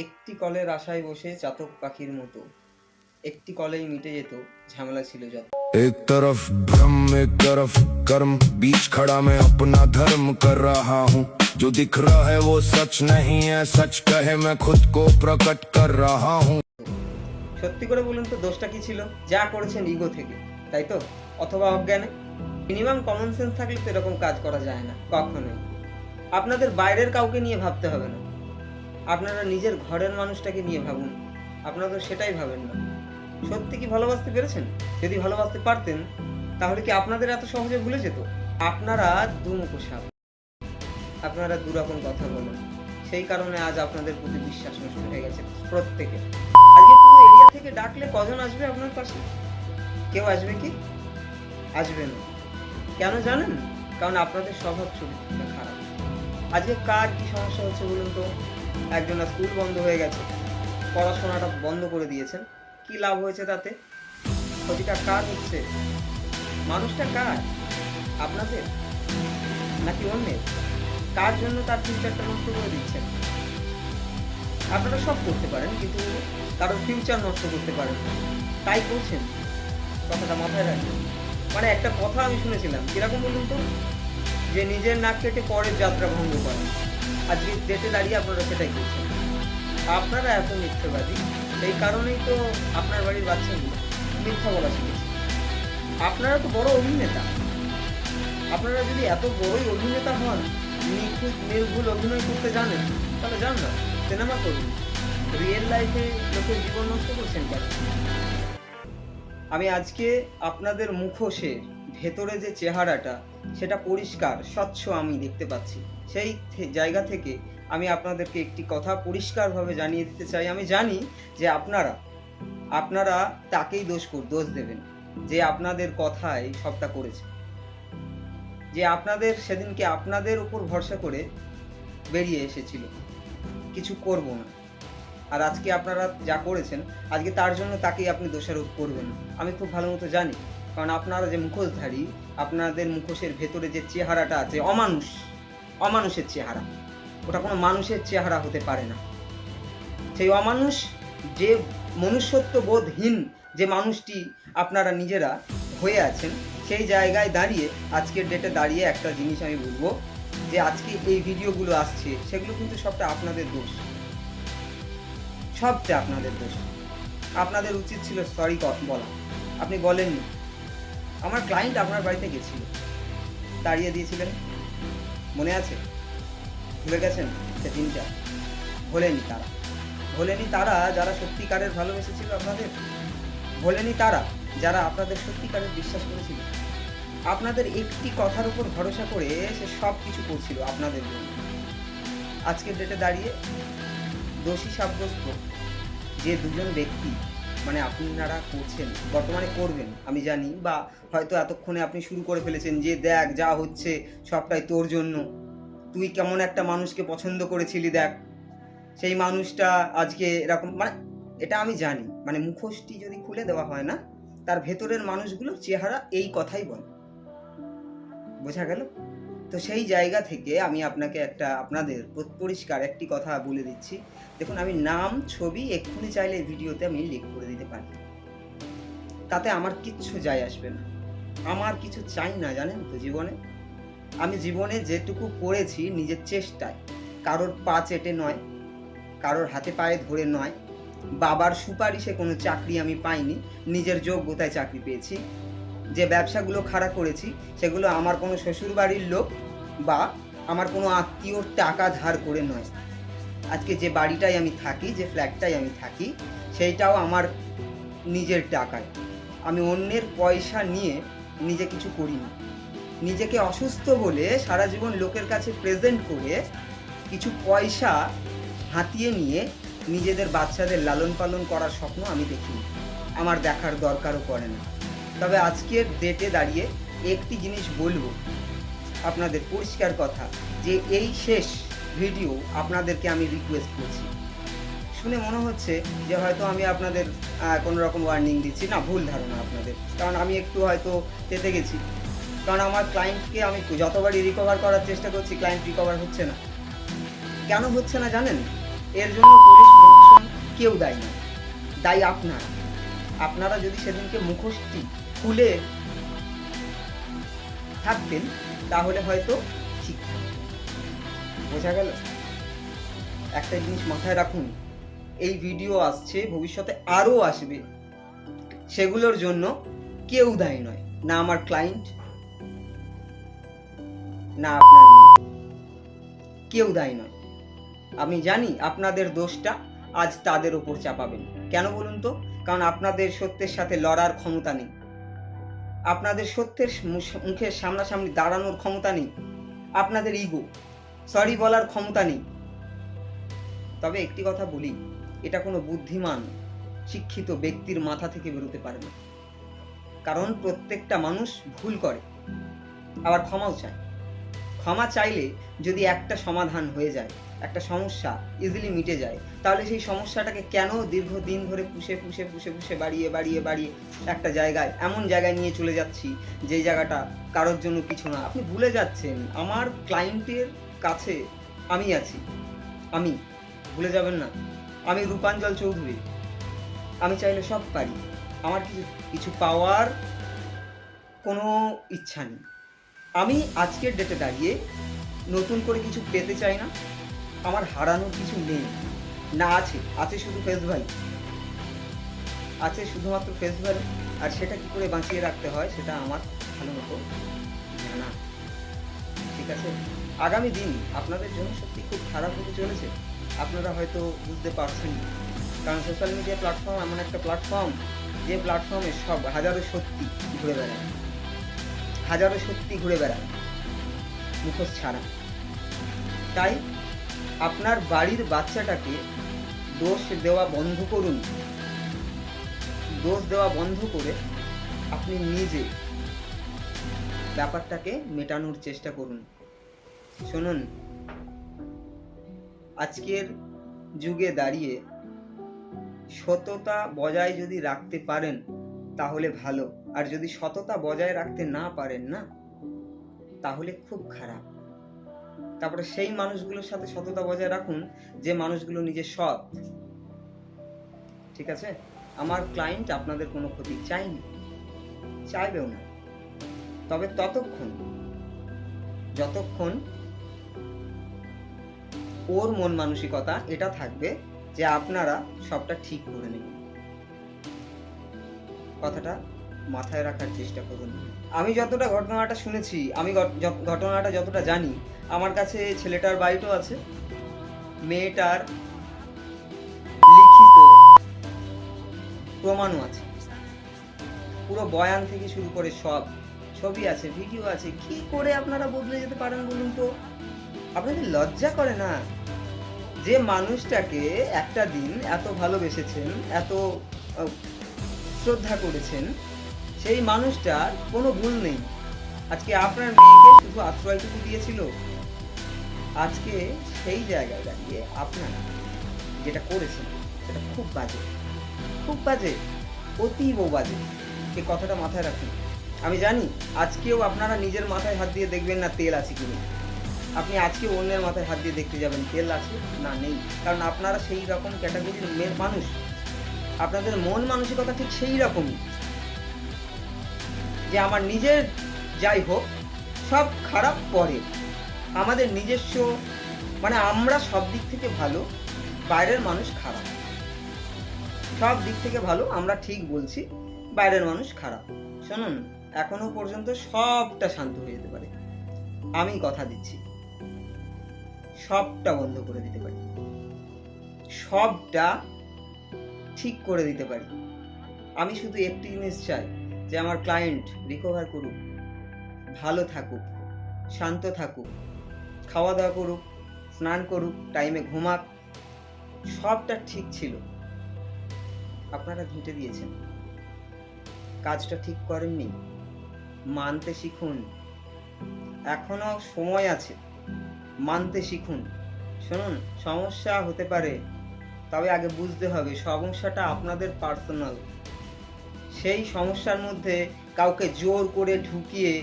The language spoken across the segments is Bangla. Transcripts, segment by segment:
একটি কলের আশায় বসে চাতক পাখির মতো একটি কলেই মিটে যেত ঝামেলা ছিল যত। एक तरफ भ्रम एक तरफ कर्म बीच खड़ा मैं अपना धर्म कर रहा हूँ जो दिख रहा है वो सच नहीं है सच कहे मैं खुद को प्रकट कर रहा हूँ। সত্যি করে বলুন তো দোষটা কি ছিল? যা করেছেন ইগো থেকে, তাই তো? অথবা অজ্ঞানে? মিনিমাম কমন সেন্স থাকলে তো এরকম কাজ করা যায় না কখনোই। আপনাদের বাইরের কাউকে নিয়ে ভাবতে হবে না, আপনারা নিজের ঘরের মানুষটাকে নিয়ে ভাবুন। আপনারা তো সেটাই ভাবেন না। সত্যি কি ভালোবাসতে পেরেছেন? যদি ভালোবাসতে পারতেন তাহলে কি আপনাদের এত সহজে ভুলে যেত? আপনারা দুমুখো সাপ, আপনারা দুরকম কথা বলেন, সেই কারণে আজ আপনাদের প্রতি বিশ্বাস নষ্ট হয়ে গেছে প্রত্যেকের। আজকে পুরো এরিয়া থেকে ডাকলে কজন আসবে আপনার পাশে? কেউ আসবে কি? আসবে না। কেন জানেন? কারণ আপনাদের স্বভাব চরিত্রটা খারাপ। আজকে কার কি সমস্যা হচ্ছে বলুন তো? একজনের স্কুল বন্ধ হয়ে গেছে, পড়াশোনাটা বন্ধ করে দিয়েছেন, কি লাভ হয়েছে তাতে? ক্ষতিটা কার হচ্ছে? মানুষটা কার? আপনাদের নাকি অন্যের? কার জন্য তার ফিউচারটা নষ্ট করে দিচ্ছেন? আপনারা সব করতে পারেন কিন্তু কারোর ফিউচার নষ্ট করতে পারেন না, তাই করছেন। কথাটা মাথায় রাখবেন। মানে একটা কথা আমি শুনেছিলাম, কিরকম বলুন তো, যে নিজের নাক কেটে পরের যাত্রা ভঙ্গ করেন। আজকে ডেটে দাঁড়িয়ে আপনারা সেটাই করছেন। আপনারা এত মিথ্যাবাদী, সেই কারণেই তো আপনার বাড়ির বাচ্চাগুলো মিথ্যা বলা শিখেছে। আপনারা তো বড় অভিনেতা। আপনারা যদি এত বড়ই অভিনেতা হন, নিখুঁত নির্ভুল অভিনয় করতে জানেন, তাহলে যান না, সিনেমা করুন। রিয়েল লাইফে লোকের জীবন নষ্ট করছেন কেন? আমি আজকে আপনাদের মুখোশের ভেতরে যে চেহারাটা, সেটা পরিষ্কার স্বচ্ছ আমি দেখতে পাচ্ছি। সেই জায়গা থেকে আমি আপনাদেরকে একটি কথা পরিষ্কারভাবে জানিয়ে দিতে চাই। আমি জানি যে আপনারা তাকেই দোষ দেবেন যে আপনাদের কথায় সবটা করেছে, যে আপনাদের সেদিনকে আপনাদের উপর ভরসা করে বেরিয়ে এসেছিল কিছু করব না। আর আজকে আপনারা যা করেছেন, আজকে তার জন্য তাকেই আপনি দোষারোপ করবেন। আমি খুব ভালো মতো জানি, কারণ আপনারা যে মুখোশধারী, আপনাদের মুখোশের ভেতরে যে চেহারাটা আছে অমানুষের চেহারা, ওটা কোনো মানুষের চেহারা হতে পারে না। সেই অমানুষ, যে মনুষ্যত্ব বোধহীন যে মানুষটি আপনারা নিজেরা হয়ে আছেন, সেই জায়গায় দাঁড়িয়ে আজকের ডেটে দাঁড়িয়ে একটা জিনিস আমি বলবো, যে আজকে এই ভিডিওগুলো আসছে সেগুলো কিন্তু সবটা আপনাদের দোষ, সবটা আপনাদের দোষ। আপনাদের উচিত ছিল সরি বলা, আপনি বলেননি। আমার ক্লায়েন্ট আপনার বাড়িতে গেছিল, তাড়িয়ে দিয়েছিলেন, মনে আছে? ভুলে গেছেন সে দিনটা? ভোলেনি তারা যারা সত্যিকারের ভালোবেসেছিল আপনাদের, ভোলেনি তারা যারা আপনাদের সত্যিকারের বিশ্বাস করেছিল, আপনাদের একটি কথার উপর ভরসা করে সে সব কিছু করছিল আপনাদের জন্য। আজকের ডেটে দাঁড়িয়ে দোষী সাব্যস্ত যে দুজন ব্যক্তি, মানে আপনারা করছেন, বর্তমানে করবেন আমি জানি, বা হয়তো এতক্ষণে আপনি শুরু করে ফেলেছেন যে দেখ যা হচ্ছে সবটাই তোর জন্য, তুই কেমন একটা মানুষকে পছন্দ করেছিলি, দেখ সেই মানুষটা আজকে এরকম। মানে এটা আমি জানি, মানে মুখোশটি যদি খুলে দেওয়া হয় না, তার ভেতরের মানুষগুলোর চেহারা এই কথাই বলে। বোঝা গেল তো? সেই জায়গা থেকে আমি আপনাকে আপনাদের পরিষ্কার একটি কথা বলে দিচ্ছি। দেখুন, আমি নাম ছবি এক্ষুনি চাইলে ভিডিওতে আমি লিখ করে দিতে পারি, তাতে আমার কিচ্ছু যায় আসবে না। আমার কিছু চাই না, জানেন তো? আমি জীবনে যেটুকু করেছি নিজের চেষ্টায়, কারোর পা চেটে নয়, কারোর হাতে পায়ে ধরে নয়, বাবার সুপারিশে কোনো চাকরি আমি পাইনি, নিজের যোগ্যতায় চাকরি পেয়েছি। যে ব্যবসাগুলো খাড়া করেছি সেগুলো আমার কোনো শ্বশুর বাড়ির লোক বা আমার কোনো আত্মীয়র টাকা ধার করে নয়। আজকে যে বাড়িটাই আমি থাকি, যে ফ্ল্যাটটাই আমি থাকি, সেইটাও আমার নিজের টাকায়। আমি অন্যের পয়সা নিয়ে নিজে কিছু করিনি। নিজেকে অসুস্থ বলে সারা জীবন লোকের কাছে প্রেজেন্ট করে কিছু পয়সা হাতিয়ে নিয়ে নিজেদের বাচ্চাদের লালন পালন করার স্বপ্ন আমি দেখিনি, আমার দেখার দরকারও পড়ে না। তবে আজকের ডেটে দাঁড়িয়ে একটি জিনিস বলবো আপনাদের, পরিষ্কার কথা, যে এই শেষ ভিডিও আপনাদেরকে আমি রিকোয়েস্ট করছি। শুনে মনে হচ্ছে যে হয়তো আমি আপনাদের কোনো রকম ওয়ার্নিং দিচ্ছি, না, ভুল ধারণা আপনাদের, কারণ আমি একটু হয়তো তেতে গেছি। কারণ আমার ক্লায়েন্টকে আমি যতবারই রিকভার করার চেষ্টা করছি, ক্লায়েন্ট রিকভার হচ্ছে না। কেন হচ্ছে না জানেন? এর জন্য পুলিশ কেউ দায়ী নয়, দায়ী আপনারা। আপনারা যদি সেদিনকে মুখোশটি খুলে থাকতেন তাহলে হয়তো ঠিক থাকতো। বোঝা গেল? একটা জিনিস মাথায় রাখুন, এই ভিডিও আসছে, ভবিষ্যতে আরও আসবে, সেগুলোর জন্য কেউ দায়ী নয়, না আমার ক্লায়েন্ট, না আপনার মেয়ে, কেউ দায়ী নয়। আমি জানি আপনাদের দোষটা আজ তাদের ওপর চাপাবেন। কেন বলুন তো? কারণ আপনাদের সত্যের সাথে লড়ার ক্ষমতা নেই, আপনাদের সত্যের মুখের সামনাসামনি দাঁড়ানোর ক্ষমতা নেই, আপনাদের ইগো, সরি বলার ক্ষমতা নেই। তবে একটি কথা বলি, এটা কোনো বুদ্ধিমান শিক্ষিত ব্যক্তির মাথা থেকে বেরোতে পারে না। কারণ প্রত্যেকটা মানুষ ভুল করে, আবার ক্ষমাও চায়। ক্ষমা চাইলে যদি একটা সমাধান হয়ে যায়, একটা সমস্যা ইজিলি মিটে যায়, তাহলে সেই সমস্যাটাকে কেন দীর্ঘদিন ধরে পুষে বাড়িয়ে একটা জায়গায়, এমন জায়গায় নিয়ে চলে যাচ্ছি যেই জায়গাটা কারোর জন্য কিছু না। আপনি ভুলে যাচ্ছেন আমার ক্লায়েন্টের কাছে আমি আছি, আমি, ভুলে যাবেন না, আমি রূপাঞ্জল চৌধুরী। আমি চাইলে সব পারি, আমার কিছু পাওয়ার কোনো ইচ্ছা নেই। আমি আজকের ডেটে দাঁড়িয়ে নতুন করে কিছু পেতে চাই না, আমার হারানোর কিছু নেই, না আছে শুধু ফেস ভ্যালু, আছে শুধুমাত্র ফেস ভ্যালু। আর সেটা কি করে বাঁচিয়ে রাখতে হয় সেটা আমার ভালো মতো জানা। ঠিক আছে? আগামী দিন আপনাদের জন্য সত্যি খুব খারাপ হতে চলেছে, আপনারা হয়তো বুঝতে পারছেন না। কারণ সোশ্যাল মিডিয়া প্ল্যাটফর্ম এমন একটা প্ল্যাটফর্ম, যে প্ল্যাটফর্মে সব হাজারো সত্যি ঘুরে বেড়ায়, হাজারো সত্যি ঘুরে বেড়ায় মুখোশ ছাড়া। তাই আপনার বাড়ির বাচ্চাটাকে দোষ দেওয়া বন্ধ করুন, দোষ দেওয়া বন্ধ করে আপনি নিজে ব্যাপারটাকে মেটানোর চেষ্টা করুন। শুনুন, আজকের যুগে দাঁড়িয়ে সততা বজায় যদি রাখতে পারেন তাহলে ভালো, আর যদি সততা বজায় রাখতে না পারেন না, তাহলে খুব খারাপ। তারপরে সেই মানুষগুলোর সাথে সততা বজায় রাখুন যে মানুষগুলো নিজে সৎ। ঠিক আছে? আমার ক্লায়েন্ট আপনাদের কোনো ক্ষতি চায়নি, চাইবেও না। তবে যতক্ষণ ওর মন মানসিকতা এটা থাকবে যে আপনারা সবটা ঠিক করে নেবেন। কথাটা মাথায় রাখার চেষ্টা করুন। আমি যতটা ঘটনাটা শুনেছি, আমি ঘটনাটা যতটা জানি, আমার কাছে ছেলেটার বাড়িটাও আছে, মেয়েটার লিখিত প্রমাণও আছে, পুরো বয়ান থেকে শুরু করে সব ছবি আছে, ভিডিও আছে। কি করে আপনারা বদলে যেতে পারেন বলুন তো? আপনাদের লজ্জা করে না? যে মানুষটাকে একটা দিন এত ভালোবেসেছেন, এত শ্রদ্ধা করেছেন, সেই মানুষটার কোনো ভুল নেই। আজকে আপনার মেয়েকে শুধু আশ্রয়টুকু দিয়েছিল। আজকে সেই জায়গায় দাঁড়িয়ে আপনারা যেটা করেছেন সেটা খুব বাজে, খুব বাজে, অতীব বাজে। এই কথাটা মাথায় রাখুন। আমি জানি আজকেও আপনারা নিজের মাথায় হাত দিয়ে দেখবেন না তেল আছে কিনা, আপনি আজকে অন্যের মাথায় হাত দিয়ে দেখতে যাবেন তেল আছে না নেই। কারণ আপনারা সেই রকম ক্যাটাগরির মানুষ, আপনাদের মন মানসিকতা ঠিক সেই রকমই, যে আমার নিজের যাই হোক সব খারাপ পরে, আমাদের নিজস্ব মানে আমরা সব দিক থেকে ভালো, বাইরের মানুষ খারাপ। সব দিক থেকে ভালো, আমরা ঠিক বলছি, বাইরের মানুষ খারাপ। শুনুন, এখনো পর্যন্ত সবটা শান্ত হয়ে যেতে পারে, আমি কথা দিচ্ছি। সবটা বন্ধ করে দিতে পারি, সবটা ঠিক করে দিতে পারি। আমি শুধু একটি জিনিস চাই, যে আমার ক্লায়েন্ট রিকভার করুক, ভালো থাকুক, শান্ত থাকুক, খাওয়া দাওয়া করুক, স্নান করুক, টাইমে ঘুমাক। সবটা ঠিক ছিল, আপনারা ঘেঁটে দিয়েছেন, কাজটা ঠিক করেননি। মানতে শিখুন, এখনো সময় আছে, মানতে শিখুন। শুনুন, সমস্যা হতে পারে, তবে আগে বুঝতে হবে সমস্যাটা আপনাদের পার্সোনাল। সেই সমস্যার মধ্যে কাউকে জোর করে ঢুকিয়ে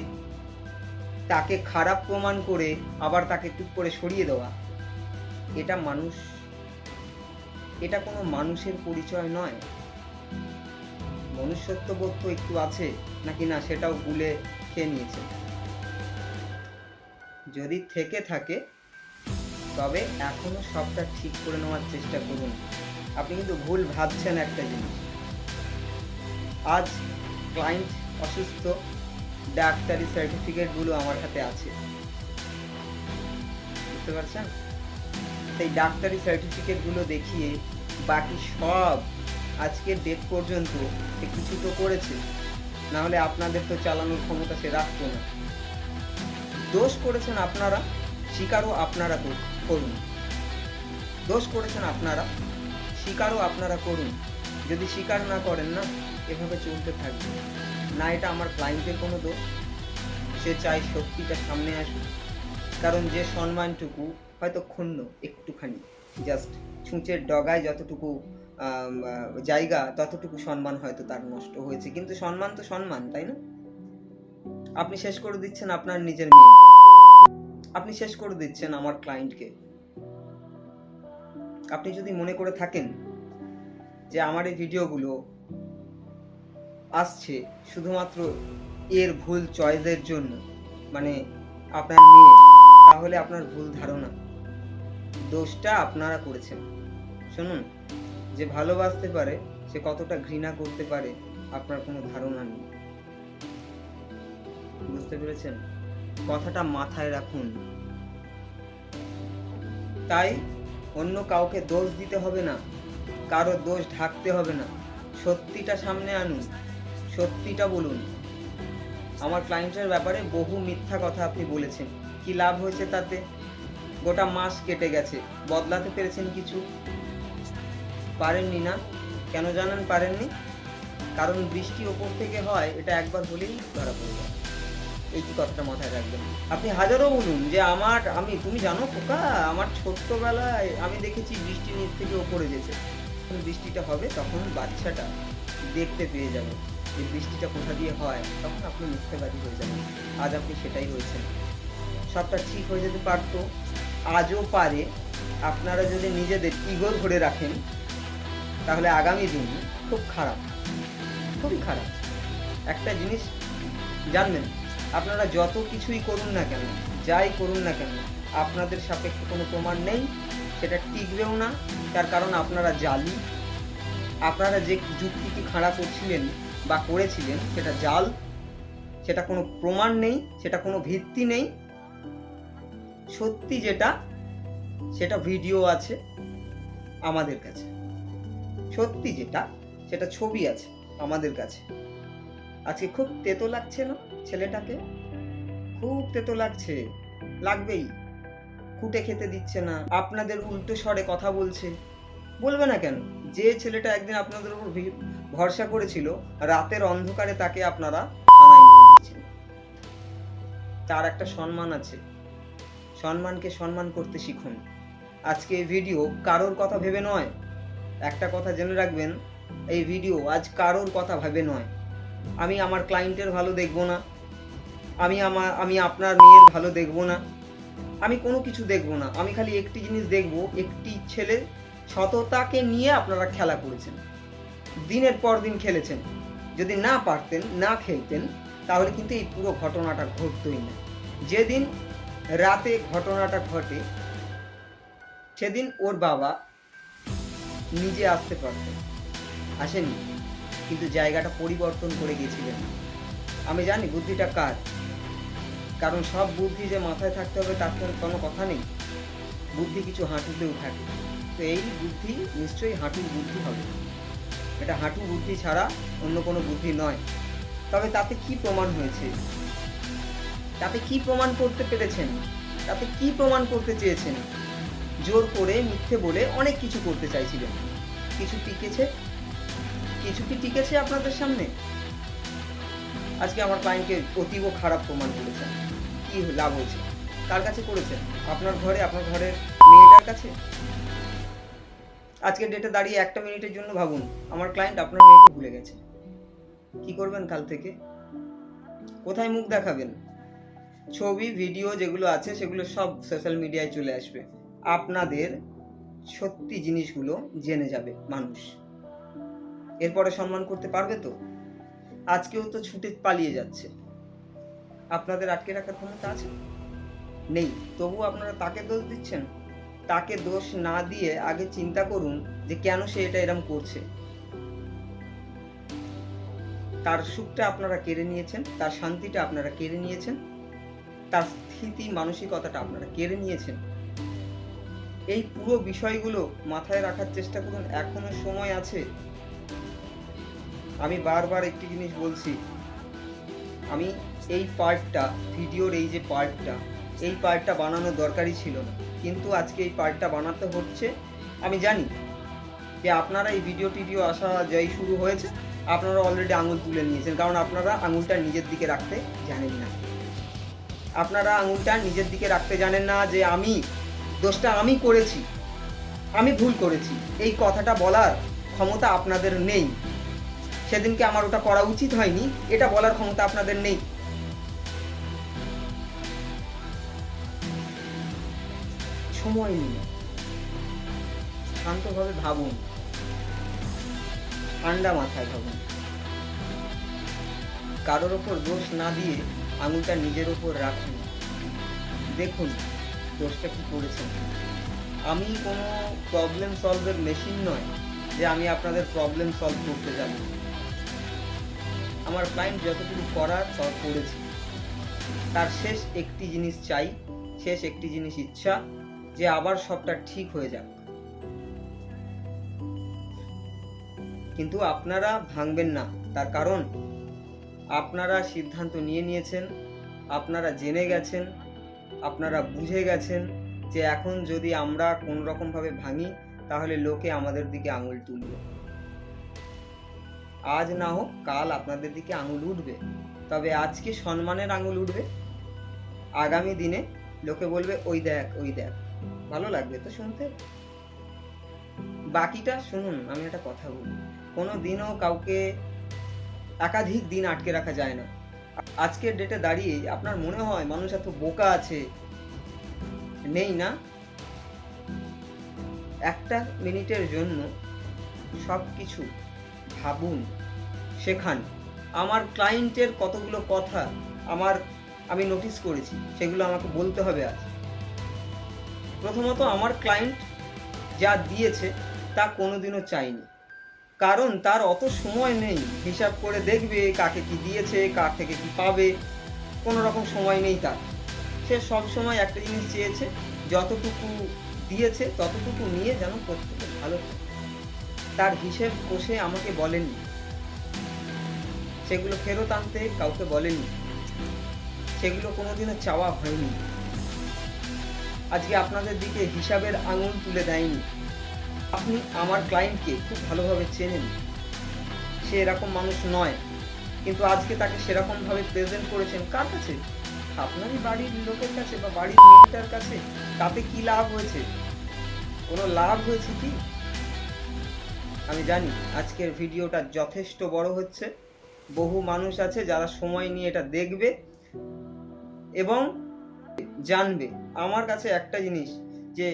তাকে খারাপ প্রমাণ করে আবার তাকে টুক করে সরিয়ে দেওয়া, এটা মানুষ এটা কোনো মানুষের পরিচয় নয়। মনুষ্যত্ববোধ তো একটু আছে নাকি না, সেটাও ভুলে খেয়ে নিয়েছে। যদি থেকে থাকে তবে এখনো সবটা ঠিক করে নেওয়ার চেষ্টা করুন। আপনি কিন্তু ভুল ভাবছেন একটা জিনিস। আজ ক্লায়েন্ট অসুস্থ, ডাক্তারি সার্টিফিকেটগুলো আমার হাতে আছে, বুঝতে পারছেন? সেই ডাক্তারি সার্টিফিকেটগুলো দেখিয়ে বাকি সব আজকের ডেট পর্যন্ত সে কিছু তো করেছে, না হলে আপনাদের তো চালানোর ক্ষমতা সে রাখতো না। দোষ করেছেন আপনারা, স্বীকারও আপনারা করুন। দোষ করেছেন আপনারা, স্বীকারও আপনারা করুন। যদি স্বীকার না করেন না, এভাবে চলতে থাকবে না। এটা আমার ক্লায়েন্টের কোনো দোষ, সে চাই সত্যিটা সামনে আসুক। কারণ যে সম্মানটুকু হয়তো ক্ষুণ্ণ একটুখানি, জাস্ট ছুঁচের ডগায় যতটুকু জায়গা, ততটুকু সম্মান হয়তো তার নষ্ট হয়েছে, কিন্তু সম্মান তো সম্মান, তাই না? আপনি শেষ করে দিচ্ছেন আপনার নিজের মেয়েকে, আপনি শেষ করে দিচ্ছেন আমার ক্লায়েন্টকে। আপনি যদি মনে করে থাকেন যে আমার এই ভিডিওগুলো আসছে শুধুমাত্র এর ভুল চয়েসের জন্য, মানে আপনার মেয়ে, তাহলে আপনার ভুল ধারণা। দোষটা আপনারা করেছেন। শুনুন, যে ভালোবাসতে পারে সে কতটা ঘৃণা করতে পারে আপনার কোনো ধারণা নেই, বুঝতে পেরেছেন? কথাটা মাথায় রাখুন। তাই অন্য কাউকে দোষ দিতে হবে না, কারো দোষ ঢাকতে হবে না। সত্যিটা সামনে আনুন, সত্যিটা বলুন। আমার ক্লায়েন্টের ব্যাপারে বহু মিথ্যা কথা আপনি বলেছেন, কি লাভ হয়েছে তাতে? গোটা মাস কেটে গেছে, বদলাতে পেরেছেন কিছু? পারেননি না। কেন জানেন পারেননি? কারণ বৃষ্টি ওপর থেকে হয়, এটা একবার হলেই ধরা পড়ে যায়। এই কি কথাটা মাথায় রাখবেন। আপনি হাজারও বলুন যে তুমি জানো খোকা, আমার ছোট্টবেলায় আমি দেখেছি বৃষ্টি নিচ থেকে ওপরে যেতে। যখন বৃষ্টিটা হবে তখন বাচ্চাটা দেখতে পেয়ে যাবে যে বৃষ্টিটা কোথা দিয়ে হয়, তখন আপনি মিথ্যেবাদী হয়ে যাবেন। আজ আপনি সেটাই হয়েছেন। সবটা ঠিক হয়ে যেতে পারতো, আজও পারে। আপনারা যদি নিজেদের ইগো ধরে রাখেন তাহলে আগামী দিন খুব খারাপ, খুবই খারাপ। একটা জিনিস জানবেন, আপনারা যত কিছুই করুন না কেন, যাই করুন না কেন, আপনাদের সাপেক্ষে কোনো প্রমাণ নেই, সেটা টিকবেও না। তার কারণ আপনারা জালি। আপনারা যে যুক্তিটি খাড়া করছিলেন বা করেছিলেন সেটা জাল, সেটা কোনো প্রমাণ নেই, সেটা কোনো ভিত্তি নেই। সত্যি যেটা, সেটা ভিডিও আছে আমাদের কাছে। সত্যি যেটা, সেটা ছবি আছে আমাদের কাছে। আজকে খুব তেতো লাগছে না ছেলেটাকে? খুব তেতো লাগছে, লাগবেই। খুঁটে খেতে দিচ্ছে না, আপনাদের উল্টো স্বরে কথা বলছে। বলবে না কেন? যে ছেলেটা একদিন আপনাদের উপর ভরসা করেছিল, রাতের অন্ধকারে তাকে আপনারা থানায় নিয়ে দিয়েছেন। তার একটা সম্মান আছে, সম্মানকে সম্মান করতে শিখুন। আজকে এই ভিডিও কারোর কথা ভেবে নয়, একটা কথা জেনে রাখবেন, এই ভিডিও আজ কারোর কথা ভেবে নয়। আমি আমার ক্লায়েন্টের ভালো দেখব না, আমি আপনার মেয়ের ভালো দেখব না, আমি কোনো কিছু দেখব না। আমি খালি একটি জিনিস দেখব, একটি ছেলে সততাকে নিয়ে আপনারা খেলা করেছেন, দিনের পর দিন খেলেছেন। যদি না পারতেন, না খেলতেন, তাহলে কিন্তু এই পুরো ঘটনাটা ঘটতই না। যেদিন রাতে ঘটনাটা ঘটে সেদিন ওর বাবা নিজে আসতে পারতেন, আসেনি, কিন্তু জায়গাটা পরিবর্তন করে গেছিলেন। আমি জানি বুদ্ধিটা কার, কারণ সব বুদ্ধি যে মাথায় থাকতে হবে তার কোনো কথা নেই। বুদ্ধি কিছু হাঁটুতেও থাকে, তো এই বুদ্ধি নিশ্চয়ই হাঁটুর বুদ্ধি হবে। এটা হাঁটু বুদ্ধি ছাড়া অন্য কোনো বুদ্ধি নয়। তবে তাতে কি প্রমাণ হয়েছে? তাতে কি প্রমাণ করতে পেরেছেন? তাতে কি প্রমাণ করতে চেয়েছেন? জোর করে মিথ্যে বলে অনেক কিছু করতে চাইছিলেন। কিছু টিকেছে? কিছু কি টিকেছে আপনাদের সামনে? আজকে আমার ক্লায়েন্টকে অতীব খারাপ প্রমাণ করেছেন। কি লাভ হয়েছে? কার কাছে করেছেন? আপনার ঘরে, আপনার ঘরের মেয়েটার কাছে? আজকের ডেটে দাঁড়িয়ে একটা মিনিটের জন্য ভাবুন, আমার ক্লায়েন্ট আপনার মেয়েকে ভুলে গেছে। কি করবেন কাল থেকে? কোথায় মুখ দেখাবেন? ছবি ভিডিও যেগুলো আছে সেগুলো সব সোশ্যাল মিডিয়ায় চলে আসবে। আপনাদের সত্যি জিনিসগুলো জেনে যাবে মানুষ। এরপরে সম্মান করতে পারবে তো? আজকেও তো ছুটে পালিয়ে যাচ্ছে। আপনাদের আটকে রাখার ক্ষমতা আছে? নেই। তবু আপনারা তাকে দোষ দিচ্ছেন। তাকে দোষ না দিয়ে আগে চিন্তা করুন যে কেন সে এটা এরম করছে। তার সুখটা আপনারা কেড়ে নিয়েছেন, তার শান্তিটা আপনারা কেড়ে নিয়েছেন, তার স্থিতি মানসিকতাটা আপনারা কেড়ে নিয়েছেন। এই পুরো বিষয়গুলো মাথায় রাখার চেষ্টা করুন, এখনো সময় আছে। আমি বারবার একটি জিনিস বলছি, আমি এই পার্টটা, ভিডিওর এই যে পার্টটা, এই পার্টটা বানানোর দরকারই ছিল না, কিন্তু আজকে এই পার্টটা বানাতে হচ্ছে। আমি জানি যে আপনারা এই ভিডিও আসা যাই শুরু হয়েছে, আপনারা অলরেডি আঙুল তুলে নিয়েছেন, কারণ আপনারা আঙুলটা নিজের দিকে রাখতে জানেন না। আপনারা আঙুলটা নিজের দিকে রাখতে জানেন না যে দোষটা আমি করেছি, আমি ভুল করেছি, এই কথাটা বলার ক্ষমতা আপনাদের নেই। সেদিনকে আমার ওটা করা উচিত হয়নি, এটা বলার ক্ষমতা আপনাদের নেই। সময় নিন, শান্তভাবে ভাবুন, ঠান্ডা মাথায় ভাবুন। কারোর ওপর দোষ না দিয়ে আঙুলটা নিজের ওপর রাখুন, দেখুন দোষটা কি করেছেন। আমি কোনো প্রবলেম সলভের মেশিন নয় যে আমি আপনাদের প্রবলেম সলভ করতে যাব। আমার ক্লায়েন্ট যতটুকু করার সব করেছি। তার শেষ একটি জিনিস চাই, শেষ একটি জিনিস ইচ্ছা, যে আবার সবটা ঠিক হয়ে যাক। কিন্তু আপনারা ভাঙবেন না, তার কারণ আপনারা সিদ্ধান্ত নিয়ে নিয়েছেন, আপনারা জেনে গেছেন, আপনারা বুঝে গেছেন যে এখন যদি আমরা কোন রকম ভাবে ভাঙি তাহলে লোকে আমাদের দিকে আঙুল তুলবে। আজ না হোক কাল আপনাদের দিকে আঙুল উঠবে, তবে আজকে সম্মানের আঙুল উঠবে। আগামী দিনে লোকে বলবে ওই দেখ ওই দেখ। ভালো লাগবে তো শুনতে? বাকিটা শুনুন, আমি একটা কথা বলি, কোনো দিনও কাউকে একাধিক দিন আটকে রাখা যায় না। আজকের ডেটে দাঁড়িয়ে আপনার মনে হয় মানুষ এত বোকা আছে? নেই না? একটা মিনিটের জন্য সব কিছু ভাবুন, শেখান। আমার ক্লায়েন্টের কতগুলো কথা আমি নোটিস করেছি, সেগুলো আমাকে বলতে হবে আজ। প্রথমত, আমার ক্লায়েন্ট যা দিয়েছে তা কোনোদিনও চাইনি, কারণ তার অত সময় নেই হিসাব করে দেখবে কাকে কি দিয়েছে, কার থেকে কি পাবে, কোনো রকম সময় নেই তার। সে সবসময় একটা জিনিস চেয়েছে, যতটুকু দিয়েছে ততটুকু নিয়ে যেন প্রত্যেকে ভালো থাকে। তার হিসেব কষে আমাকে বলেনি, সেগুলো ফেরত আনতে কাউকে বলেনি, সেগুলো কোনোদিনও চাওয়া হয়নি। আজকে আপনাদের দিকে হিসাবের আঙুল তুলে দেয়নি। আপনি আমার ক্লায়েন্টকে খুব ভালোভাবে চেনেন, সে এরকম মানুষ নয়, কিন্তু আজকে তাকে সেরকমভাবে প্রেজেন্ট করেছেন। কার কাছে? আপনারই বাড়ির লোকের কাছে বা বাড়ির মেয়েটার কাছে। তাতে কি লাভ হয়েছে? কোনো লাভ হয়েছে কি? আমি জানি আজকের ভিডিওটা যথেষ্ট বড় হচ্ছে, বহু মানুষ আছে যারা সময় নিয়ে এটা দেখবে এবং জানবে। আমার কাছে একটা জিনিস, যে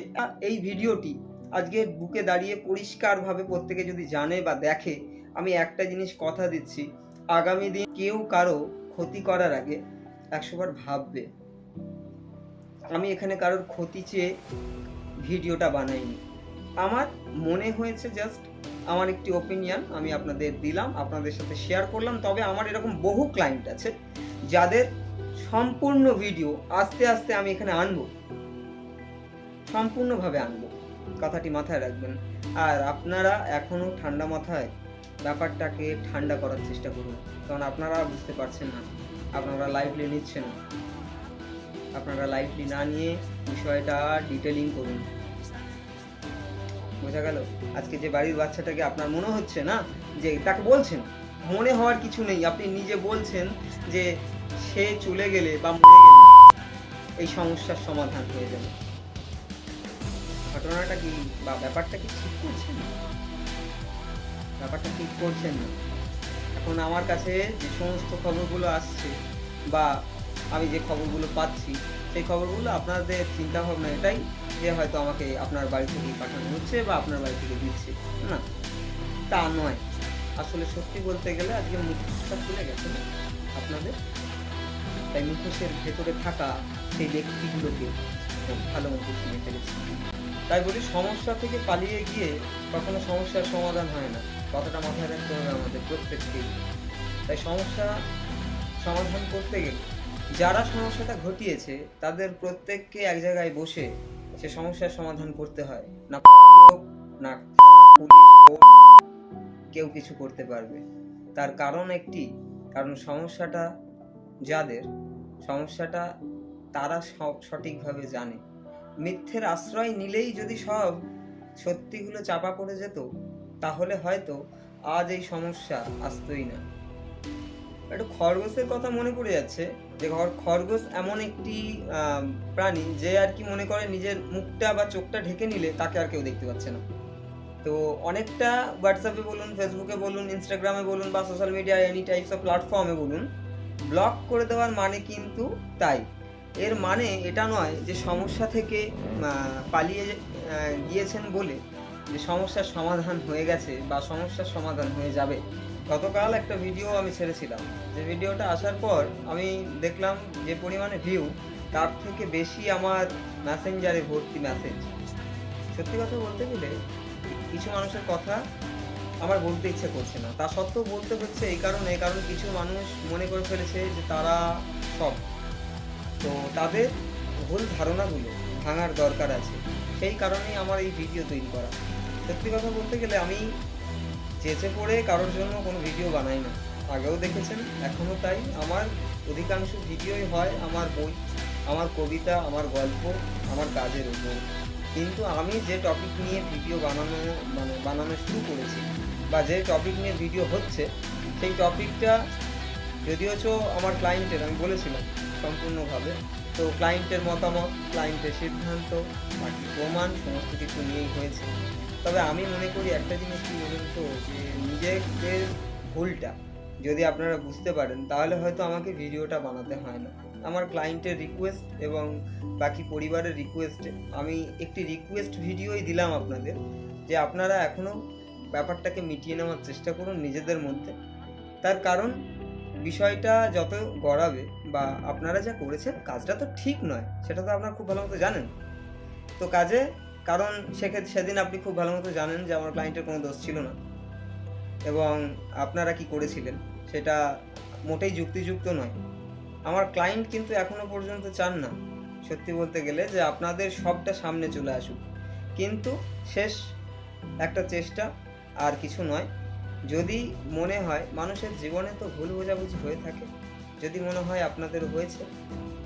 এই ভিডিওটি আজকে বুকে দাঁড়িয়ে পরিষ্কারভাবে প্রত্যেকে যদি জানে বা দেখে, আমি একটা জিনিস কথা দিচ্ছি, আগামী দিন কেউ কারো ক্ষতি করার আগে 100 বার ভাববে। আমি এখানে কারোর ক্ষতি চেয়ে ভিডিওটা বানাইনি, আমার মনে হয়েছে জাস্ট আমার একটি ওপিনিয়ন আমি আপনাদের দিলাম, আপনাদের সাথে শেয়ার করলাম। তবে আমার এরকম বহু ক্লায়েন্ট আছে যাদের সম্পূর্ণ ভিডিও আস্তে আস্তে আমি এখানে আনবো, সম্পূর্ণভাবে আনবো, কথাটি মাথায় রাখবেন। আর আপনারা এখনো ঠান্ডা মাথায় ব্যাপারটাকে ঠান্ডা করার চেষ্টা করুন, কারণ আপনারা বুঝতে পারছেন না, আপনারা লাইভলি নিচ্ছেন না। আপনারা লাইভলি না নিয়ে বিষয়টা ডিটেলিং করুন। বোঝা গেল? আজকে যে বাড়ির বাচ্চাটাকে আপনার মনে হচ্ছে না যে তাকে বলছেন, মনে হওয়ার কিছু নেই, আপনি নিজে বলছেন যে সে চলে গেলে বা মরে গেলে এই সমস্যার সমাধান হয়ে যাবে। ঘটনাটা কি বা ব্যাপারটা কি ঠিক করছেন? ব্যাপারটা ঠিক করছেন না। এখন আমার কাছে যে সমস্ত খবরগুলো আসছে বা আমি যে খবরগুলো পাচ্ছি, সেই খবরগুলো আপনাদের চিন্তা ভাবনা এটাই যে হয়তো আমাকে আপনার বাড়ি থেকেই পাঠানো হচ্ছে বা আপনার বাড়ি থেকে দিচ্ছে, না তা নয়। আসলে সত্যি বলতে গেলে আজকে মুখোশটা খুলে গেছে না আপনাদের, তাই মুখোশের ভেতরে থাকা সেই ব্যক্তিগুলোকে খুব ভালো মতো চিনে ফেলেছি। তাই বলি, সমস্যা থেকে পালিয়ে গিয়ে কখনো সমস্যার সমাধান হয় না, কথাটা মাথায় রাখতে হবে আমাদের প্রত্যেককেই। তাই সমস্যা সমাধান করতে গেলে যারা সমস্যাটা ঘটিয়েছে তাদের প্রত্যেককে এক জায়গায় বসে সে সমস্যার সমাধান করতে হয়, না পাড়ার লোক, না থানা, পুলিশ, কোর্ট কেউ কিছু করতে পারবে। তার কারণ একটি, কারণ সমস্যাটা যাদের, সমস্যাটা তারা সঠিকভাবে জানে। মিথ্যের আশ্রয় নিলেই যদি সব সত্যিগুলো চাপা পড়ে যেত, তাহলে হয়তো আজ এই সমস্যা আসতোই না। একটু খরগোশের কথা মনে পড়ে যাচ্ছে, যে খরগোশ এমন একটি প্রাণী যে আর কি মনে করে নিজের মুখটা বা চোখটা ঢেকে নিলে তাকে আর কেউ দেখতে পাচ্ছে না। তো অনেকটা হোয়াটসঅ্যাপে বলুন, ফেসবুকে বলুন, ইনস্টাগ্রামে বলুন বা social media any types of প্ল্যাটফর্মে বলুন, ব্লক করে দেওয়ার মানে কিন্তু তাই। এর মানে এটা নয় যে সমস্যা থেকে পালিয়ে গিয়েছেন বলে যে সমস্যার সমাধান হয়ে গেছে বা সমস্যার সমাধান হয়ে যাবে। গতকাল একটা ভিডিও আমি ছেড়েছিলাম, যে ভিডিওটা আসার পর আমি দেখলাম যে পরিমাণে ভিউ, তার থেকে বেশি আমার মেসেঞ্জারে ভর্তি মেসেজ। সত্যি কথা বলতে গেলে কিছু মানুষের কথা আমার বলতে ইচ্ছে করছে না, তা সত্ত্বেও বলতে হচ্ছে এই কারণে, কারণ কিছু মানুষ মনে করে ফেলেছে যে তারা সব। তো তাদের ভুল ধারণাগুলো ভাঙার দরকার আছে, সেই কারণেই আমার এই ভিডিও তৈরি করা। সত্যি কথা বলতে গেলে আমি চেঁচে পড়ে কারোর জন্য কোনো ভিডিও বানাই না, আগেও দেখেছেন, এখনও তাই। আমার অধিকাংশ ভিডিওই হয় আমার বই, আমার কবিতা, আমার গল্প, আমার কাজের উপর। কিন্তু আমি যে টপিক নিয়ে ভিডিও বানানো শুরু করেছি বা যে টপিক নিয়ে ভিডিও হচ্ছে, সেই টপিকটা যদিও আমার ক্লায়েন্টের, আমি বলেছিলাম সম্পূর্ণভাবে, তো ক্লায়েন্টের মতামত, ক্লায়েন্টের সিদ্ধান্ত, বাকি প্রমাণ সমস্ত কিছু নিয়েই হয়েছে। তবে আমি মনে করি একটা জিনিস কি বলুন তো, যে নিজেদের ভুলটা যদি আপনারা বুঝতে পারেন, তাহলে হয়তো আমাকে ভিডিওটা বানাতে হয় না। আমার ক্লায়েন্টের রিকোয়েস্ট এবং বাকি পরিবারের রিকোয়েস্টে আমি একটি রিকোয়েস্ট ভিডিওই দিলাম আপনাদের, যে আপনারা এখনও ব্যাপারটাকে মিটিয়ে নেওয়ার চেষ্টা করুন নিজেদের মধ্যে। তার কারণ বিষয়টা যত গড়াবে, বা আপনারা যা করেছেন কাজটা তো ঠিক নয়, সেটা তো আপনারা খুব ভালো মতো জানেন। তো কারণ সেদিন আপনি খুব ভালো মতো জানেন যে আমার ক্লায়েন্টের কোনো দোষ ছিল না, এবং আপনারা কি করেছিলেন সেটা মোটেই যুক্তিযুক্ত নয়। আমার ক্লায়েন্ট কিন্তু এখনো পর্যন্ত চান না, সত্যি বলতে গেলে, যে আপনাদের সবটা সামনে চলে আসুক। কিন্তু শেষ একটা চেষ্টা, আর কিছু নয়। যদি মনে হয়, মানুষের জীবনে তো ভুল বোঝাবুঝি হয়ে থাকে, যদি মনে হয় আপনাদের হয়েছে,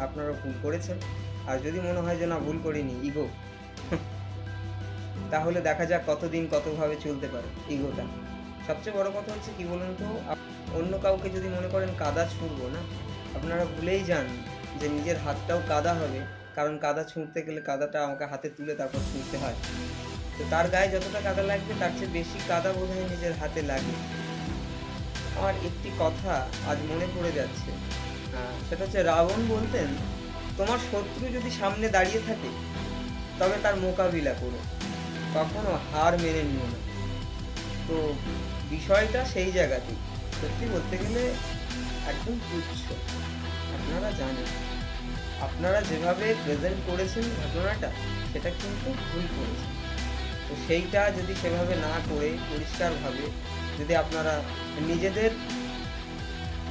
আপনারা ভুল করেছেন, আর যদি মনে হয় যে না ভুল করিনি, ইগো, তাহলে দেখা যাক কতদিন কতভাবে চলতে পারে ইগোটা। সবচেয়ে বড় কথা হচ্ছে কি বলুন তো, অন্য কাউকে যদি মনে করেন কাদা ছুঁড়বো না, আপনারা ভুলেই যান যে নিজের হাতটাও কাদা হবে, কারণ কাদা ছুঁড়তে গেলে কাদাটা আমাকে হাতে তুলে তারপর ছুঁড়তে হয়। তো তার গায়ে যতটা কাদা লাগবে তার চেয়ে বেশি কাদা বোধহয় নিজের হাতে লাগে। আমার একটি কথা আজ মনে পড়ে যাচ্ছে, সেটা হচ্ছে রাবণ বলতেন, তোমার শত্রু যদি সামনে দাঁড়িয়ে থাকে তবে তার মোকাবিলা করো, কখনো হার মেনে নিও না। তো বিষয়টা সেই জায়গাতেই সত্যি বলতে গেলে একদম তুচ্ছ। আপনারা জানেন, আপনারা যেভাবে প্রেজেন্ট করেছেন ঘটনাটা, সেটা কিন্তু ভুল করেছেন। তো সেইটা যদি সেভাবে না করে পরিষ্কারভাবে যদি আপনারা নিজেদের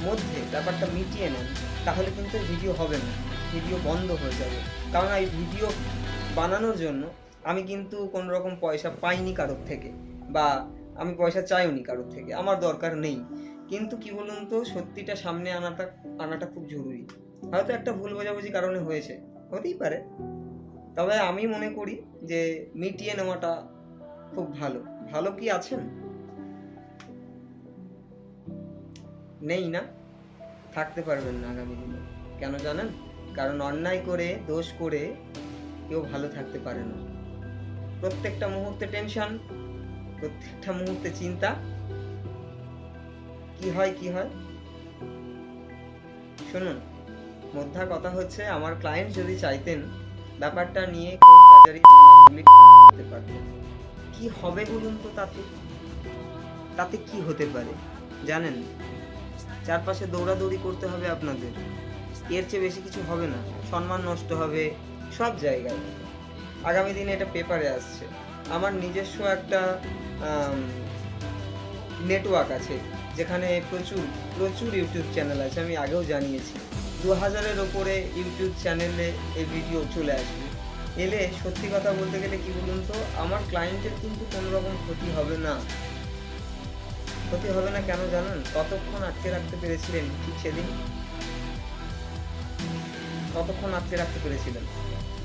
মধ্যে ব্যাপারটা মিটিয়ে নেন, তাহলে কিন্তু ভিডিও হবে না, ভিডিও বন্ধ হয়ে যাবে। কারণ এই ভিডিও বানানোর জন্য আমি কিন্তু কোনো রকম পয়সা পাইনি কারোর থেকে, বা আমি পয়সা চাইওনি কারোর থেকে, আমার দরকার নেই। কিন্তু কি বলুন তো, সত্যিটা সামনে আনাটা খুব জরুরি। হয়তো একটা ভুল বোঝাবুঝি কারণে হয়েছে, হতেই পারে, তবে আমি মনে করি যে মিটিয়ে নেওয়াটা খুব ভালো। কি আছেন? নেই না? থাকতে পারবেন না আগামী দিনে। কেন জানেন? কারণ অন্যায় করে, দোষ করে কেউ ভালো থাকতে পারে না। প্রত্যেকটা মুহূর্তে টেনশন, প্রত্যেকটা মুহূর্তে চিন্তা, কি হয়। শুনুন, মোদ্দা কথা হচ্ছে, আমার ক্লায়েন্ট যদি চাইতেন ব্যাপারটা নিয়ে কোর্ট করতে পারবে। কি হবে বলুন তো? তাতে কি হতে পারে জানেন? চারপাশে দৌড়াদৌড়ি করতে হবে আপনাদের, এর চেয়ে বেশি কিছু হবে না। সম্মান নষ্ট হবে সব জায়গায়। আগামী দিনে এটা পেপারে আসছে। আমার নিজস্ব একটা নেটওয়ার্ক আছে যেখানে প্রচুর প্রচুর ইউটিউব চ্যানেল আছে, আমি আগেও জানিয়েছি। 2000-এর ওপরে ইউটিউব চ্যানেলে এই ভিডিও চলে আসবে। এলে সত্যি কথা বলতে গেলে কি বলুন তো, আমার ক্লায়েন্টের কিন্তু কোনো রকম ক্ষতি হবে না। ক্ষতি হবে না কেন জানেন? কতক্ষণ আটকে রাখতে পেরেছিলেন ঠিক সেদিন? কতক্ষণ আটকে রাখতে পেরেছিলেন?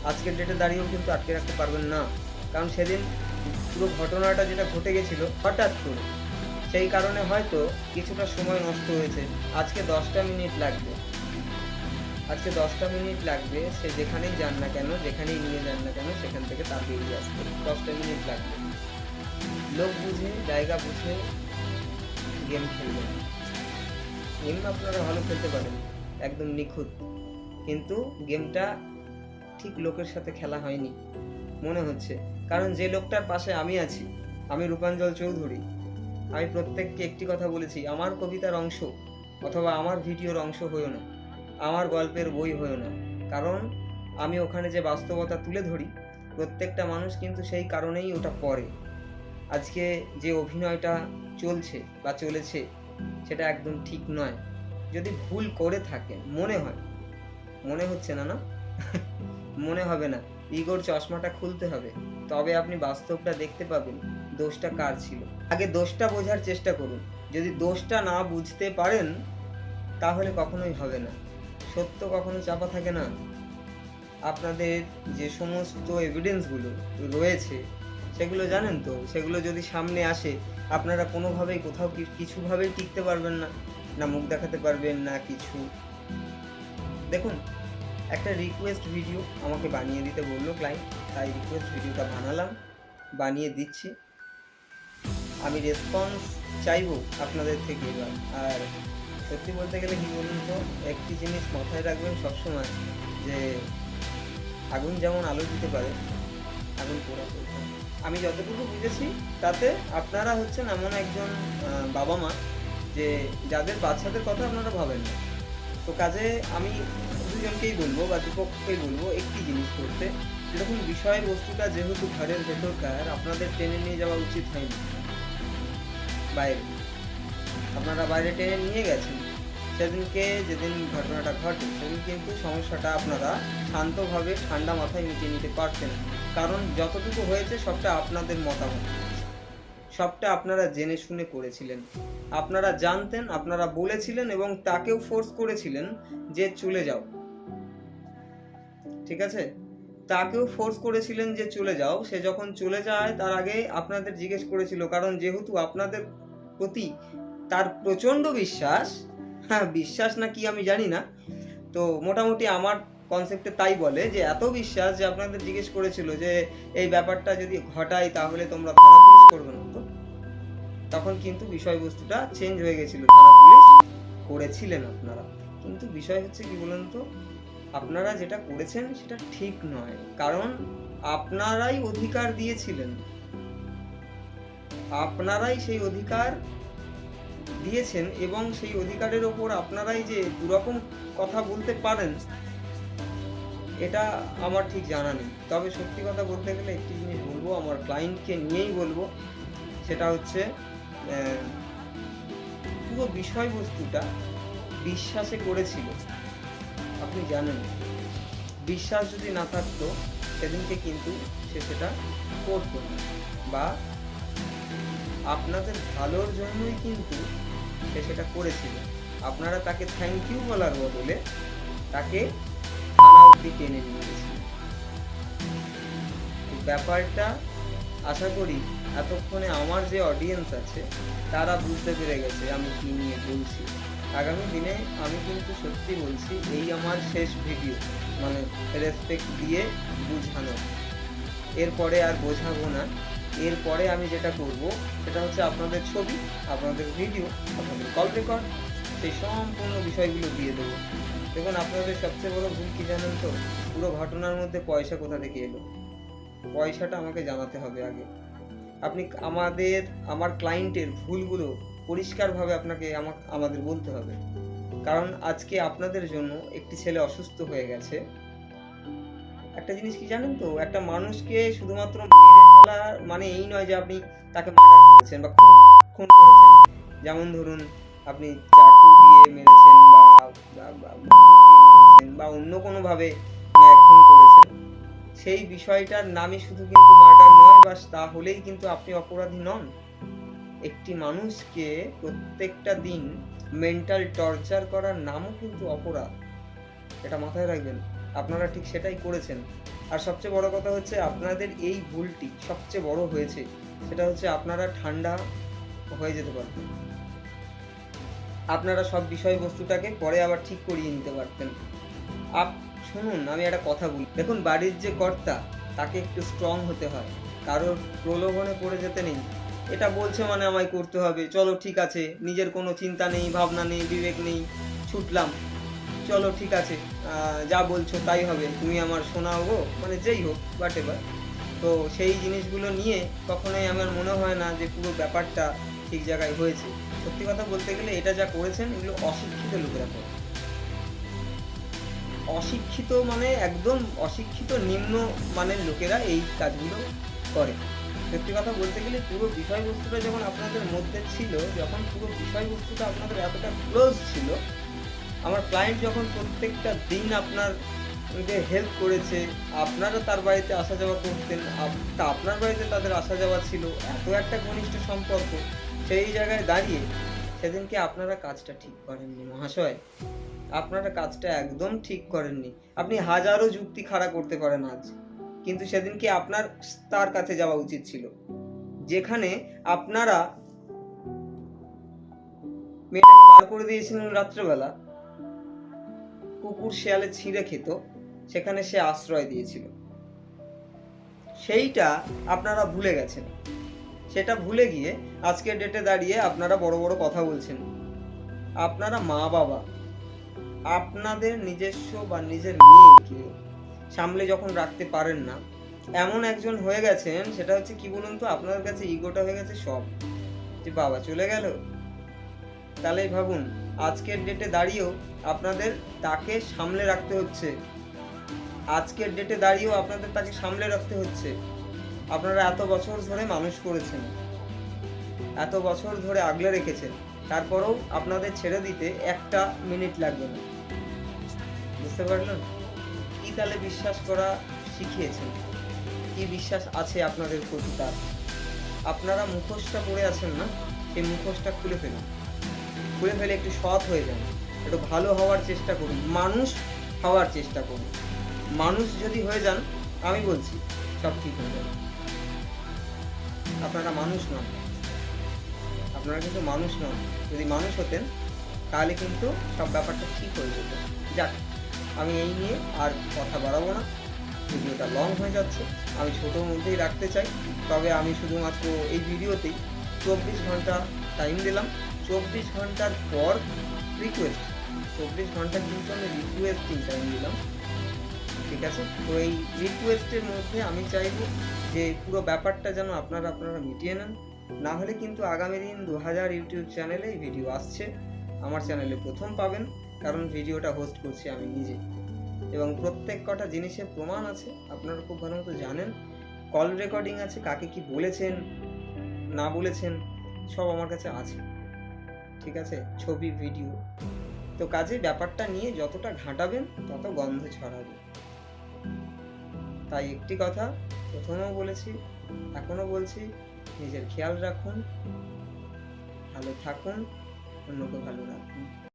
আজকের ডেটে দাঁড়িয়েও কিন্তু আটকে রাখতে পারবেন না। কারণ সেদিন পুরো ঘটনাটা যেটা ঘটে গেছিল হঠাৎ করে, সেই কারণে হয়তো কিছুটা সময় নষ্ট হয়েছে। আজকে 10টা মিনিট লাগবে, আজকে 10টা মিনিট লাগবে। সে যেখানেই যান না কেন, যেখানেই নিয়ে যান না কেন, সেখান থেকে তার বেরিয়ে আসতে 10টা মিনিট লাগবে। লোক বুঝে, জায়গা বুঝে গেম খেলবেন। গেম আপনারা ভালো খেলতে পারেন, একদম নিখুঁত, কিন্তু গেমটা ঠিক লোকের সাথে খেলা হয়নি মনে হচ্ছে। কারণ যে লোকটার পাশে আমি আছি, আমি রূপাঞ্জল চৌধুরী, আমি প্রত্যেককে একটি কথা বলেছি, আমার কবিতার অংশ অথবা আমার ভিডিওর অংশ হয়েও না, আমার গল্পের বই হয়েও না। কারণ আমি ওখানে যে বাস্তবতা তুলে ধরি, প্রত্যেকটা মানুষ কিন্তু সেই কারণেই ওটা পড়ে। আজকে যে অভিনয়টা চলছে বা চলেছে, সেটা একদম ঠিক নয়। যদি ভুল করে থাকেন, মনে হচ্ছে না, না? মনে হবে না, ইগোর চশমাটা খুলতে হবে, তবে আপনি বাস্তবটা দেখতে পাবেন দোষটা কার ছিল। আগে দোষটা বোঝার চেষ্টা করুন। যদি দোষটা না বুঝতে পারেন, তাহলে কখনোই হবে না। সত্য কখনো চাপা থাকে না। আপনাদের যে সমস্ত এভিডেন্সগুলো রয়েছে, সেগুলো জানেন তো, সেগুলো যদি সামনে আসে, আপনারা কোনোভাবেই কোথাও কিছুভাবেই টিকতে পারবেন না, না মুখ দেখাতে পারবেন না কিছু। দেখুন, একটা রিকোয়েস্ট ভিডিও আমাকে বানিয়ে দিতে বললো ক্লায়েন্ট, তাই রিকোয়েস্ট ভিডিওটা বানালাম, বানিয়ে দিচ্ছি। আমি রেসপন্স চাইবো আপনাদের থেকে এবার। আর সত্যি বলতে গেলে কি বলুন তো, একটি জিনিস মাথায় রাখবেন সবসময়, যে আগুন যেমন আলো দিতে পারে, আগুন পোড়া চলবে। আমি যতটুকু বুঝেছি তাতে আপনারা হচ্ছেন এমন একজন বাবা মা যে যাদের বাচ্চাদের কথা আপনারা ভাবেন না। তো কাজে আমি দুজনকেই বলবো বা দুপক্ষকেই বলবো একটি জিনিস করতে, যেরকম বিষয়বস্তুটা যেহেতু ঘরের ভেতরকার, আপনাদের টেনে নিয়ে যাওয়া উচিত হয়নি বাইরে। আপনারা বাইরে টেনে নিয়ে গেছেন, সেদিনকে যেদিন ঘটনাটা ঘটে সেদিন কিন্তু সমস্যাটা আপনারা শান্তভাবে ঠান্ডা মাথায় মিটিয়ে নিতে পারতেন। কারণ যতটুকু হয়েছে সবটা আপনাদের মতামত, সবটা আপনারা জেনে শুনে করেছিলেন, আপনারা জানতেন, আপনারা বলেছিলেন এবং তাকেও ফোর্স করেছিলেন যে চলে যাও। ঠিক আছে, তাকেও ফোর্স করেছিলেন যে চলে যাও। সে যখন চলে যায় তার আগে আপনাদের জিজ্ঞেস করেছিল, কারণ যেহেতু আপনাদের প্রতি তার প্রচণ্ড বিশ্বাস, হ্যাঁ বিশ্বাস না কি আমি জানি না, তো মোটামুটি আমার কনসেপ্টে তাই বলে যে এত বিশ্বাস যে আপনাদের জিজ্ঞেস করেছিল যে এই ব্যাপারটা যদি ঘটায় তাহলে তোমরা থানা পুলিশ করবে না তো? তখন কিন্তু বিষয়বস্তুটা চেঞ্জ হয়ে গেছিল, থানা পুলিশ করেছিলেন আপনারা। কিন্তু বিষয় হচ্ছে কি বলুন তো, আপনারা যেটা করেছেন সেটা ঠিক নয়। কারণ আপনারাই অধিকার দিয়েছিলেন, আপনারাই সেই অধিকার দিয়েছেন এবং সেই অধিকারের ওপর আপনারাই যে দুরকম কথা বলতে পারেন, এটা আমার ঠিক জানা নেই। তবে সত্যি কথা বলতে গেলে একটি জিনিস বলবো, আমার ক্লায়েন্টকে নিয়েই বলবো, সেটা হচ্ছে পুরো বিষয়বস্তুটা বিশ্বাসে করেছিল। আপনি জানেন, বিশ্বাস যদি না থাকতো সেদিনকে কিন্তু সে সেটা করতো না, বা আপনাদের ভালোর জন্যই কিন্তু সে সেটা করেছিল। আপনারা তাকে থ্যাংক ইউ বলার বদলে তাকে থানা অবধি টেনে নিয়ে গেছিলেন। ব্যাপারটা আশা করি এতক্ষণে আমার যে অডিয়েন্স আছে তারা বুঝতে পেরে গেছে আমি কি নিয়ে বলছি। আগামী দিনে আমি কিন্তু সত্যি বলছি, এই আমার শেষ ভিডিও, মানে রেসপেক্ট দিয়ে বুঝানো। এরপরে আর বোঝাবো না। এরপরে আমি যেটা করব সেটা হচ্ছে আপনাদের ছবি, আপনাদের ভিডিও, আপনাদের কল রেকর্ড, সেই সম্পূর্ণ বিষয়গুলো দিয়ে দেবো। দেখুন, আপনাদের সবচেয়ে বড় ভুল কি জানেন তো? পুরো ঘটনার মধ্যে পয়সা কোথা থেকে এলো। পয়সাটা আমাকে জানাতে হবে আগে। আপনি আমার ক্লায়েন্টের ভুলগুলো পরিষ্কারভাবে আপনাকে আমাদের বলতে হবে। কারণ আজকে আপনাদের জন্য একটি ছেলে অসুস্থ হয়ে গেছে। একটা জিনিস কি জানেন তো, একটা মানুষকে শুধুমাত্র মেরে ফেলা মানে এই নয় যে আপনি তাকে মার্ডার করেছেন বা খুন করেছেন। যেমন ধরুন আপনি চাকু দিয়ে মেরেছেন বা বন্দুক দিয়ে মেরেছেন বা অন্য কোনোভাবে খুন করেছেন, সেই বিষয়টার নামই শুধু কিন্তু মার্ডার নয়, বা তাহলেই কিন্তু আপনি অপরাধী নন। একটি মানুষকে প্রত্যেকটা দিন মেন্টাল টর্চার করার নামও কিন্তু অপরাধ। এটা মাথায় রাখবেন। আপনারা ঠিক সেটাই করেছেন। আর সবচেয়ে বড় কথা হচ্ছে আপনাদের এই ভুলটি সবচেয়ে বড় হয়েছে, সেটা হচ্ছে আপনারা ঠান্ডা হয়ে যেতে পারতেন। আপনারা সব বিষয়বস্তুটাকে পরে আবার ঠিক করিয়ে নিতে পারতেন। শুনুন, আমি একটা কথা বলি। দেখুন, বাড়ির যে কর্তা তাকে একটু স্ট্রং হতে হয়, কারোর প্রলোভনে পড়ে যেতে নেই। এটা বলছে মানে আমায় করতে হবে, চলো ঠিক আছে, নিজের কোনো চিন্তা নেই, ভাবনা নেই, বিবেক নেই, ছুটলাম, চলো ঠিক আছে, যা বলছো তাই হবে, তুমি আমার শোনাও গো, মানে যেই হোক হোয়াট এভার। তো সেই জিনিসগুলো নিয়ে কখনোই আমার মনে হয় না যে পুরো ব্যাপারটা ঠিক জায়গায় হয়েছে। সত্যি কথা বলতে গেলে এটা যা করেছেন এগুলো অশিক্ষিত লোকেরা করে। অশিক্ষিত মানে একদম অশিক্ষিত নিম্ন মানের লোকেরা এই কাজগুলো করে। সত্যি কথা বলতে গেলে পুরো বিষয়বস্তুটা যখন আপনাদের মধ্যে ছিল, যখন পুরো বিষয়বস্তুটা আপনাদের এতটা ক্লোজ ছিল, আমার ক্লায়েন্ট যখন প্রত্যেকটা দিন আপনাকে হেল্প করেছে, আপনারা তার বাড়িতে আসা যাওয়া করতেন, আপনার বাড়িতে তাদের আসা যাওয়া ছিল, এত একটা ঘনিষ্ঠ সম্পর্ক, সেই জায়গায় দাঁড়িয়ে সেদিনকে আপনারা কাজটা ঠিক করেননি মহাশয়। আপনারা কাজটা একদম ঠিক করেননি। আপনি হাজারো যুক্তি খাড়া করতে পারেন আজ, কিন্তু সেদিনকে আপনার তার কাছে যাওয়া উচিত ছিল, যেখানে আপনারা মেয়েটাকে বার করে দিয়েছিলেন রাত্রেবেলা, কুকুর শেয়ালে ছিঁড়ে খেত, সেখানে সে আশ্রয় দিয়েছিল। সেইটা আপনারা ভুলে গেছেন। সেটা ভুলে গিয়ে আজকের ডেটে দাঁড়িয়ে আপনারা বড় বড় কথা বলছেন। আপনারা মা বাবা, আপনাদের নিজস্ব বা নিজের মেয়েকে সামলে যখন রাখতে পারেন না, এমন একজন হয়ে গেছেন, সেটা হচ্ছে কি বলুন তো, আপনাদের কাছে ইগোটা হয়ে গেছে সব, যে বাবা চলে গেল। তাহলে ভাবুন, আজকের ডেটে দাঁড়িয়েও আপনাদের তাকে সামলে রাখতে হচ্ছে। আজকের ডেটে দাঁড়িয়েও আপনাদের তাকে সামলে রাখতে হচ্ছে। আপনারা এত বছর ধরে মানুষ করেছেন, এত বছর ধরে আগলে রেখেছেন, তারপরেও আপনাদের ছেড়ে দিতে একটা মিনিট লাগবে না। বুঝতে পারলেন? কি তাহলে বিশ্বাস করা শিখিয়েছেন? কি বিশ্বাস আছে আপনাদের প্রতি তার? আপনারা মুখোশটা পরে আছেন না, সেই মুখোশটা খুলে ফেলুন। খুলে ফেলে একটু সৎ হয়ে যান, একটু ভালো হওয়ার চেষ্টা করুন, মানুষ হওয়ার চেষ্টা করুন। মানুষ যদি হয়ে যান, আমি বলছি সব ঠিক হয়ে যাবে। আপনারা মানুষ নন, আপনারা কিন্তু মানুষ নন। যদি মানুষ হতেন তাহলে কিন্তু সব ব্যাপারটা ঠিক হয়ে যেত। যাক, আমি এই নিয়ে আর কথা বাড়াবো না, ভিডিওটা লং হয়ে যাচ্ছে। আমি ছোটোর মধ্যেই রাখতে চাই। তবে আমি শুধুমাত্র এই ভিডিওতেই 24 ঘন্টা টাইম দিলাম। 24 ঘন্টার পর রিকোয়েস্ট, 24 ঘন্টার কিন্তু আমি রিকোয়েস্টিং টাইম দিলাম, ঠিক আছে? তো এই রিকোয়েস্টের মধ্যে আমি চাইবো যে পুরো ব্যাপারটা যেন আপনারা মিটিয়ে নেন। না হলে কিন্তু আগামী দিন 2000 ইউটিউব চ্যানেলে এই ভিডিও আসছে, আমার চ্যানেলে প্রথম পাবেন, কারণ ভিডিওটা হোস্ট করছি আমি নিজে, এবং প্রত্যেক কটা জিনিসের প্রমাণ আছে, আপনারা খুব ভালো মতো জানেন। কল রেকর্ডিং আছে, কাকে কি বলেছেন না বলেছেন সব আমার কাছে আছে, ঠিক আছে? ছবি, ভিডিও। তো কাজে ব্যাপারটা নিয়ে যতটা ঘাঁটাবেন তত গন্ধ ছড়াবে। তাই একটি কথা প্রথমেও বলেছি, এখনো বলছি, নিজের খেয়াল রাখুন, ভালো থাকুন, অন্যকে ভালো রাখুন।